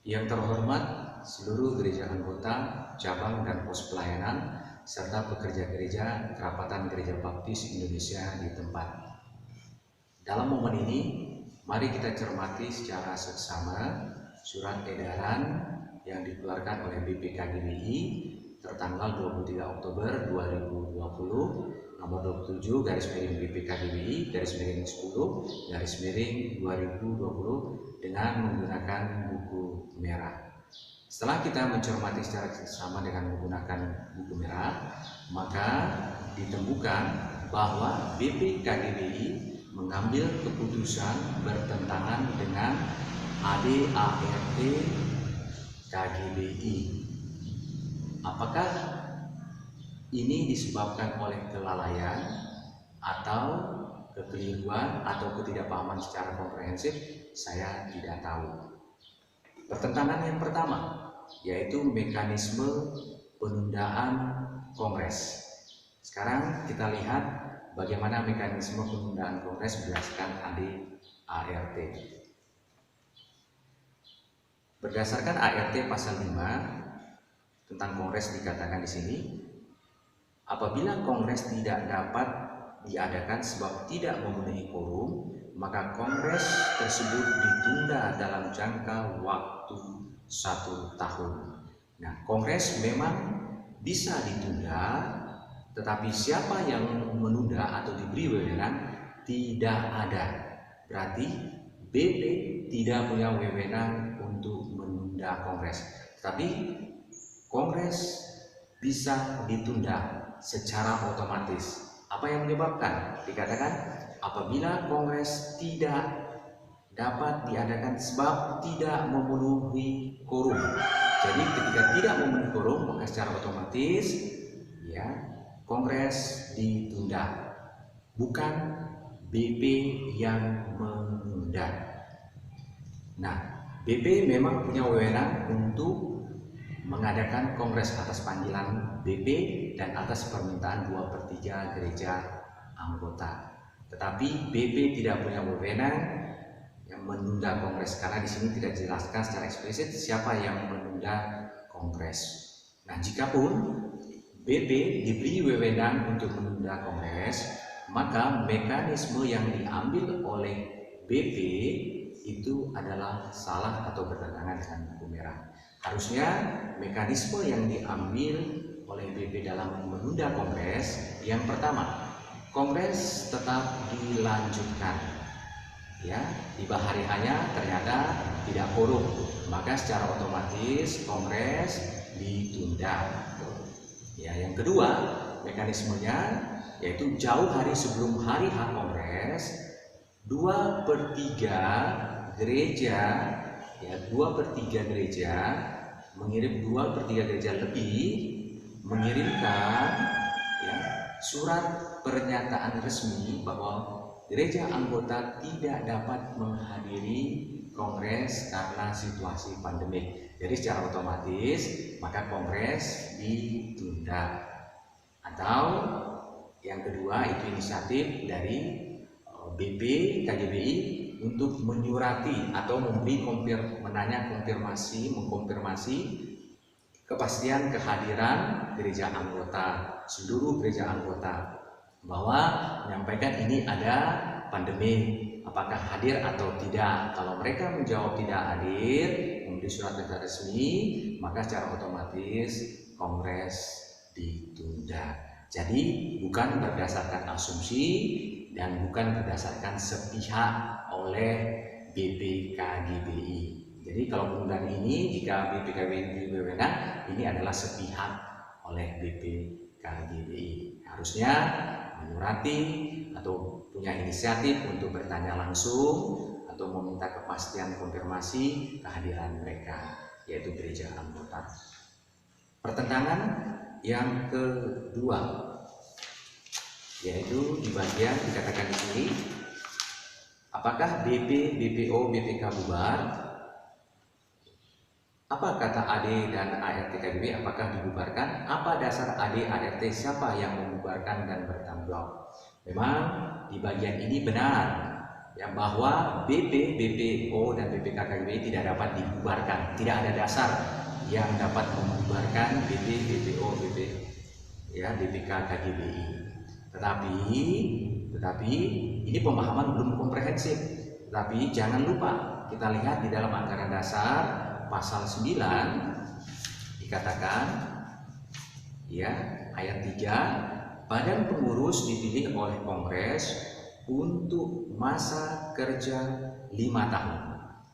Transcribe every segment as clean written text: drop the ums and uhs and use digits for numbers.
Yang terhormat seluruh gereja anggota, cabang dan pos pelayanan, serta pekerja gereja Kerapatan Gereja Baptis Indonesia di tempat. Dalam momen ini, mari kita cermati secara seksama surat edaran yang dikeluarkan oleh BPKGBI tertanggal 23 Oktober 2020 nomor 27 BPKGBI-10-10/2020 dengan menggunakan buku merah. Setelah kita mencermati secara seksama dengan menggunakan buku merah, maka ditemukan bahwa BPKGBI mengambil keputusan bertentangan dengan AD/ART KGBI. Apakah ini disebabkan oleh kelalaian atau kekeliruan atau ketidakpahaman secara komprehensif? Saya tidak tahu. Pertentangan yang pertama yaitu mekanisme penundaan kongres. Sekarang kita lihat bagaimana mekanisme penundaan kongres berdasarkan AD/ART. Berdasarkan ART pasal 5 tentang kongres dikatakan di sini, apabila kongres tidak dapat diadakan sebab tidak memenuhi quorum, maka kongres tersebut ditunda dalam jangka waktu 1 tahun. Nah, kongres memang bisa ditunda, tetapi siapa yang menunda atau diberi wewenang tidak ada. Berarti BP tidak punya wewenang untuk menunda kongres. Tetapi kongres bisa ditunda secara otomatis. Apa yang menyebabkan? Dikatakan apabila kongres tidak dapat diadakan sebab tidak memenuhi quorum. Jadi ketika tidak memenuhi quorum, maka secara otomatis kongres ditunda. Bukan BP yang menunda. Nah, BP memang punya wewenang untuk mengadakan kongres atas panggilan BP dan atas permintaan 2/3 gereja anggota. Tetapi BP tidak punya wewenang yang menunda kongres karena di sini tidak dijelaskan secara eksplisit siapa yang menunda kongres. Nah, jikapun BP diberi wewenang untuk menunda kongres, maka mekanisme yang diambil oleh BP itu adalah salah atau bertentangan dengan buku merah. Harusnya mekanisme yang diambil oleh BP dalam menunda kongres, yang pertama, kongres tetap dilanjutkan. Tiba hari hanya ternyata tidak quorum, maka secara otomatis kongres ditunda. Yang kedua, mekanismenya yaitu jauh hari sebelum hari H kongres, 2/3 gereja, 2/3 gereja mengirim 2/3 gereja lebih mengirimkan surat pernyataan resmi bahwa gereja anggota tidak dapat menghadiri kongres karena situasi pandemik. Jadi secara otomatis maka kongres ditunda. Atau yang kedua itu inisiatif dari BP KGBI untuk menyurati atau mengkonfirmasi kepastian kehadiran gereja anggota, seluruh gereja anggota, bahwa menyampaikan ini ada pandemi, apakah hadir atau tidak. Kalau mereka menjawab tidak hadir, memberi surat pernyataan resmi, maka secara otomatis kongres ditunda. Jadi bukan berdasarkan asumsi dan bukan berdasarkan sepihak oleh BPKGBI. Jadi kalau penundaan ini, jika BPKGBI berwenang, ini adalah sepihak oleh BPKGBI. Harusnya menyurati atau punya inisiatif untuk bertanya langsung atau meminta kepastian konfirmasi kehadiran mereka, yaitu gereja anggota. Pertentangan yang kedua yaitu di bagian dikatakan di sini, apakah BP, BPO, BPK bubar? Apa kata AD dan ART KGBI? Apakah dibubarkan? Apa dasar AD, ART? Siapa yang membubarkan dan bertanggung jawab? Memang di bagian ini benar ya bahwa BP, BPO dan BPK KGBI tidak dapat dibubarkan. Tidak ada dasar yang dapat membubarkan BP, BPO, BPK KGBI. Tetapi ini pemahaman belum komprehensif. Tapi jangan lupa kita lihat di dalam anggaran dasar pasal 9 dikatakan ya ayat 3, badan pengurus dipilih oleh Kongres untuk masa kerja 5 tahun.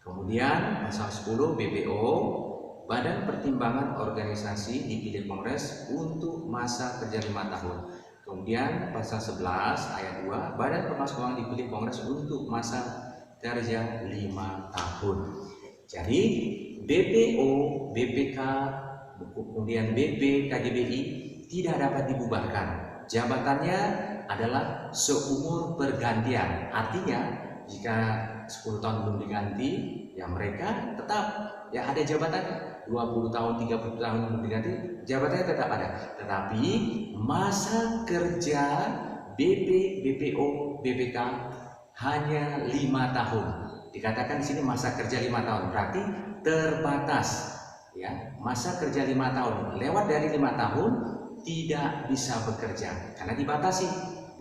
Kemudian pasal 10 BPO, badan pertimbangan organisasi dipilih Kongres untuk masa kerja 5 tahun. Kemudian pasal 11 ayat 2, badan pemas keuangan dipilih Kongres untuk masa kerja 5 tahun. Jadi BPO, BPK, kemudian BP, KGBI tidak dapat dibubarkan. Jabatannya adalah seumur pergantian. Artinya jika 10 tahun belum diganti, ya mereka tetap ya ada jabatannya. 20 tahun, 30 tahun belum diganti, jabatannya tetap ada. Tetapi masa kerja BP, BPO, BPK hanya 5 tahun. Dikatakan di sini masa kerja 5 tahun, berarti terbatas. Ya, masa kerja 5 tahun. Lewat dari 5 tahun tidak bisa bekerja karena dibatasi,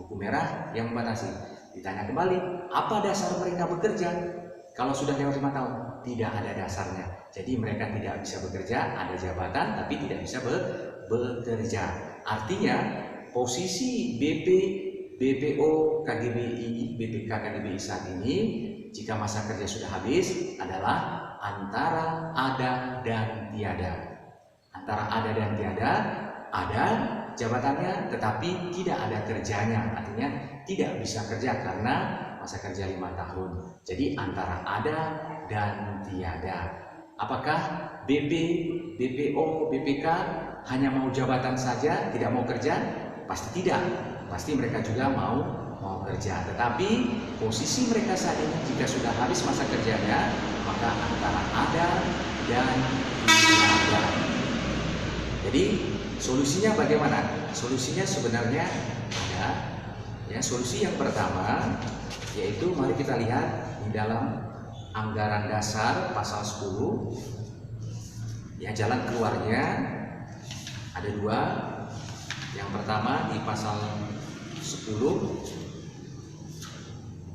buku merah yang membatasi. Ditanya kembali, apa dasar mereka bekerja? Kalau sudah lewat 5 tahun, tidak ada dasarnya. Jadi mereka tidak bisa bekerja, ada jabatan tapi tidak bisa bekerja. Artinya posisi BP, BPO, KGBI, BPK, KGBI saat ini jika masa kerja sudah habis adalah antara ada dan tiada. Antara ada dan tiada, ada jabatannya tetapi tidak ada kerjanya, artinya tidak bisa kerja karena masa kerja 5 tahun. Jadi antara ada dan tiada. Apakah BP, BPO, BPK hanya mau jabatan saja, tidak mau kerja? Pasti tidak. Pasti mereka juga mau kerja. Tetapi posisi mereka saat ini jika sudah habis masa kerjanya, maka antara ada dan tiada. Jadi solusinya bagaimana? Solusinya sebenarnya ada. Ya, solusi yang pertama yaitu mari kita lihat di dalam anggaran dasar pasal 10. Ya, jalan keluarnya ada 2. Yang pertama di pasal 10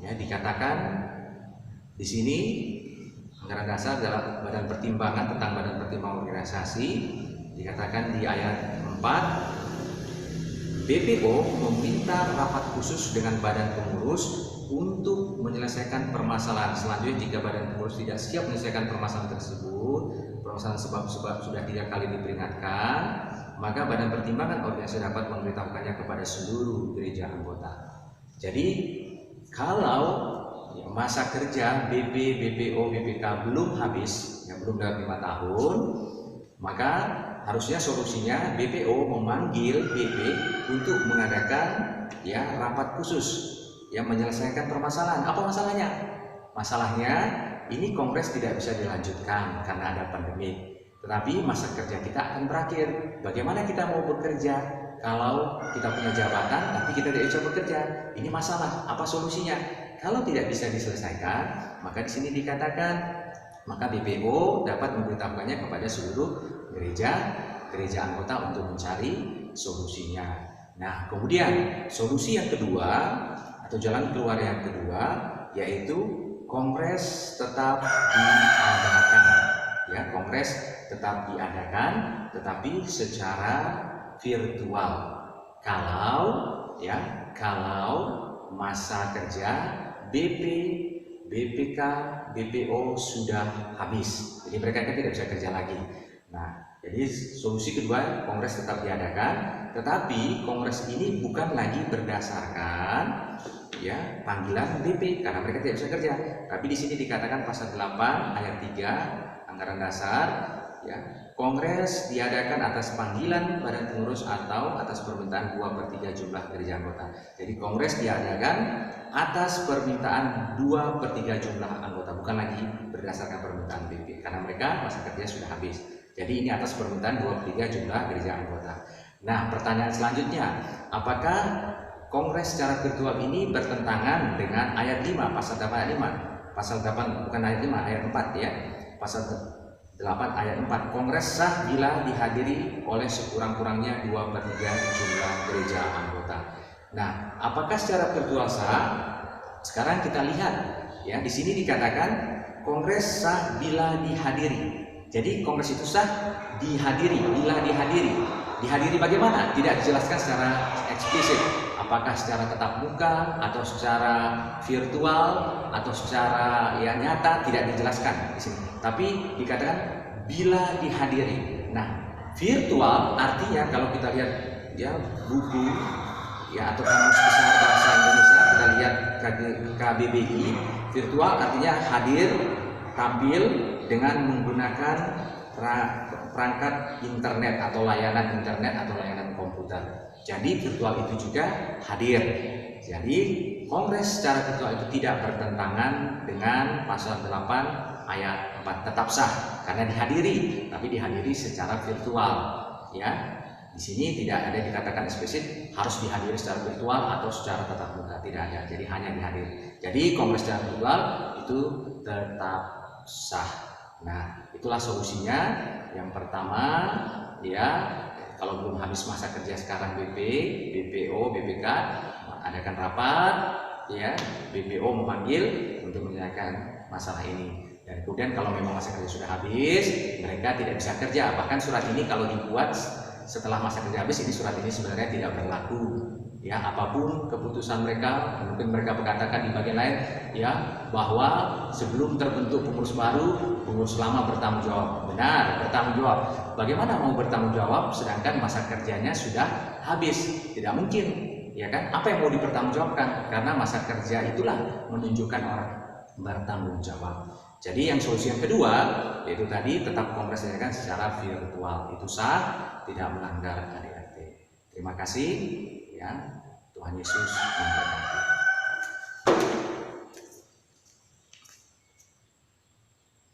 ya dikatakan di sini anggaran dasar dalam badan pertimbangan tentang badan pertimbangan organisasi dikatakan di ayat 4, BPO meminta rapat khusus dengan badan pengurus untuk menyelesaikan permasalahan. Selanjutnya jika badan pengurus tidak siap menyelesaikan permasalahan tersebut, permasalahan sebab-sebab sudah 3 kali diperingatkan, maka badan pertimbangan organisasi dapat memberitahukannya kepada seluruh gereja anggota. Jadi kalau masa kerja BP, BPO, BPK belum habis, yang belum dalam 5 tahun, maka harusnya solusinya BPO memanggil BP untuk mengadakan ya rapat khusus yang menyelesaikan permasalahan. Apa masalahnya? Masalahnya ini kongres tidak bisa dilanjutkan karena ada pandemi. Tetapi masa kerja kita akan berakhir. Bagaimana kita mau bekerja kalau kita punya jabatan tapi kita tidak bisa bekerja? Ini masalah. Apa solusinya? Kalau tidak bisa diselesaikan, maka di sini dikatakan maka BPO dapat memberitahukannya kepada seluruh gereja anggota untuk mencari solusinya. Nah, kemudian solusi yang kedua atau jalan keluar yang kedua yaitu kongres tetap diadakan. Ya, kongres tetap diadakan tetapi secara virtual. Kalau masa kerja BP, BPK, BPO sudah habis. Jadi mereka kan tidak bisa kerja lagi. Nah, jadi solusi kedua kongres tetap diadakan, tetapi kongres ini bukan lagi berdasarkan ya panggilan BP karena mereka tidak bisa kerja. Tapi di sini dikatakan pasal 8 ayat 3 anggaran dasar ya, kongres diadakan atas panggilan badan pengurus atau atas permintaan 2/3 jumlah gereja anggota. Jadi kongres diadakan atas permintaan 2/3 jumlah anggota, bukan lagi berdasarkan permintaan BP karena mereka masa kerja sudah habis. Jadi ini atas permintaan 2/3 jumlah gereja anggota. Nah, pertanyaan selanjutnya, apakah kongres secara virtual ini bertentangan dengan ayat 5 pasal 8 ayat 5. Pasal 8 bukan ayat 5, ayat 4 ya. Pasal 8 ayat 4. Kongres sah bila dihadiri oleh sekurang-kurangnya 2/3 jumlah gereja anggota. Nah, apakah secara virtual sah? Sekarang kita lihat ya, di sini dikatakan kongres sah bila dihadiri. Jadi kongres itu sah dihadiri, bila dihadiri. Dihadiri bagaimana? Tidak dijelaskan secara eksplisit. Apakah secara tatap muka atau secara virtual atau secara ya nyata, tidak dijelaskan di sini. Tapi dikatakan bila dihadiri. Nah, virtual artinya kalau kita lihat ya buku ya atau kamus besar bahasa Indonesia, kita lihat KBBI, virtual artinya hadir, tampil dengan menggunakan perangkat internet atau layanan internet atau layanan komputer. Jadi virtual itu juga hadir. Jadi kongres secara virtual itu tidak bertentangan dengan pasal 8 ayat 4, tetap sah karena dihadiri, tapi dihadiri secara virtual ya. Di sini tidak ada dikatakan eksplisit harus dihadiri secara virtual atau secara tatap muka, tidak ada. Jadi hanya dihadiri. Jadi kongres secara virtual itu tetap sah. Nah, itulah solusinya. Yang pertama ya, kalau belum habis masa kerja sekarang BP, BPO, BPK adakan rapat ya, BPO memanggil untuk menyelesaikan masalah ini. Dan kemudian kalau memang masa kerja sudah habis, mereka tidak bisa kerja. Bahkan surat ini kalau dibuat setelah masa kerja habis, ini surat ini sebenarnya tidak berlaku ya. Apapun keputusan mereka, mungkin mereka berkatakan di bagian lain ya bahwa sebelum terbentuk pengurus baru, pengurus lama bertanggung jawab. Benar, bertanggung jawab. Bagaimana mau bertanggung jawab sedangkan masa kerjanya sudah habis? Tidak mungkin ya kan. Apa yang mau dipertanggungjawabkan? Karena masa kerja itulah menunjukkan orang bertanggung jawab. Jadi yang solusi yang kedua yaitu tadi tetap kongres diadakan secara virtual, itu sah, tidak melanggar KDRT. Terima kasih ya, Tuhan Yesus memberkati.